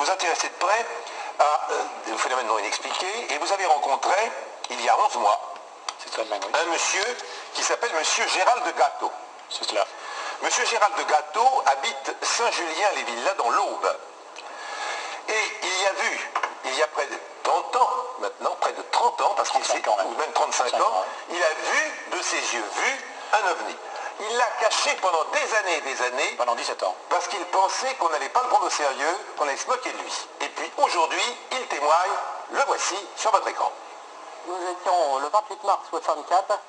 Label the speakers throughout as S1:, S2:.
S1: vous intéressez de près au phénomène non inexpliqué et vous avez rencontré, il y a 11 mois, un monsieur qui s'appelle monsieur Gérald de Gâteau.
S2: C'est cela.
S1: Monsieur Gérald de Gâteau habite Saint-Julien-les-Villas dans l'Aube. Et il y a près de 30 ans, maintenant, près de 30 ans, parce qu'il s'est, ou même 35 ans, il a vu de ses yeux, un ovni. Il l'a caché pendant des années.
S2: Pendant 17 ans.
S1: Parce qu'il pensait qu'on n'allait pas le prendre au sérieux, qu'on allait se moquer de lui. Et puis aujourd'hui, il témoigne, le voici sur votre écran.
S3: Nous étions le 28 mars 64,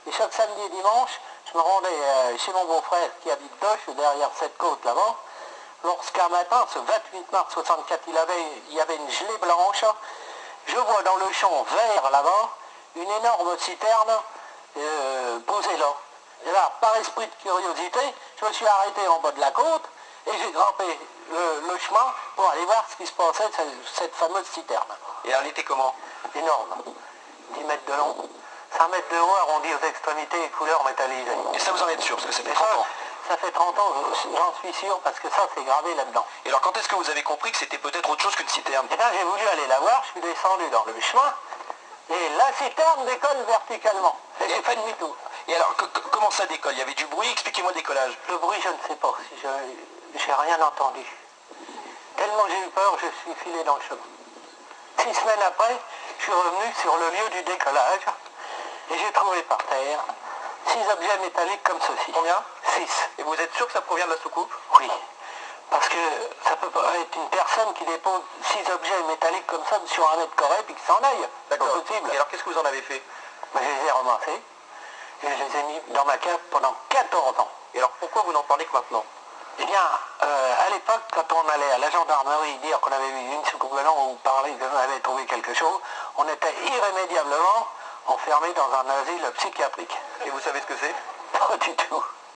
S3: et chaque samedi et dimanche, je me rendais chez mon beau-frère qui habite Doche, derrière cette côte là-bas. Lorsqu'un matin, ce 28 mars 64, il y avait une gelée blanche, je vois dans le champ vert là-bas une énorme citerne posée là. Et là, par esprit de curiosité, je me suis arrêté en bas de la côte et j'ai grimpé le chemin pour aller voir ce qui se passait de cette fameuse citerne.
S2: Et elle était comment?
S3: Énorme. 10 mètres de long, 5 mètres de haut arrondi aux extrémités et couleur métallisée.
S2: Et ça vous en êtes sûr, parce que ça fait 30 ans.
S3: Ça fait 30 ans, j'en suis sûr, parce que ça, c'est gravé là-dedans.
S2: Et alors, quand est-ce que vous avez compris que c'était peut-être autre chose qu'une citerne?
S3: Eh bien, j'ai voulu aller la voir, je suis descendu dans le chemin, et la citerne décolle verticalement. Et j'ai fait demi-tour.
S2: Et alors, comment ça décolle? Il y avait du bruit? Expliquez-moi le décollage.
S3: Le bruit, je ne sais pas, si j'ai rien entendu. Tellement j'ai eu peur, je suis filé dans le chemin. 6 semaines après, je suis revenu sur le lieu du décollage, et j'ai trouvé par terre 6 objets métalliques comme ceci.
S2: Combien?
S3: 6.
S2: Et vous êtes sûr que ça provient de la soucoupe?
S3: Oui. Parce que ça peut pas être une personne qui dépose 6 objets métalliques comme ça sur un mètre carré puis qui s'en aille.
S2: D'accord.
S3: C'est possible.
S2: Et alors qu'est-ce que vous en avez fait?
S3: Ben, je les ai ramassés et je les ai mis dans ma cave pendant 14 ans.
S2: Et alors pourquoi vous n'en parlez que maintenant?
S3: Eh bien, à l'époque, quand on allait à la gendarmerie dire qu'on avait vu une soucoupe blanche ou parler qu'on avait trouvé quelque chose, on était irrémédiablement enfermé dans un asile psychiatrique.
S2: Et vous savez ce que c'est?
S3: Pas du tout.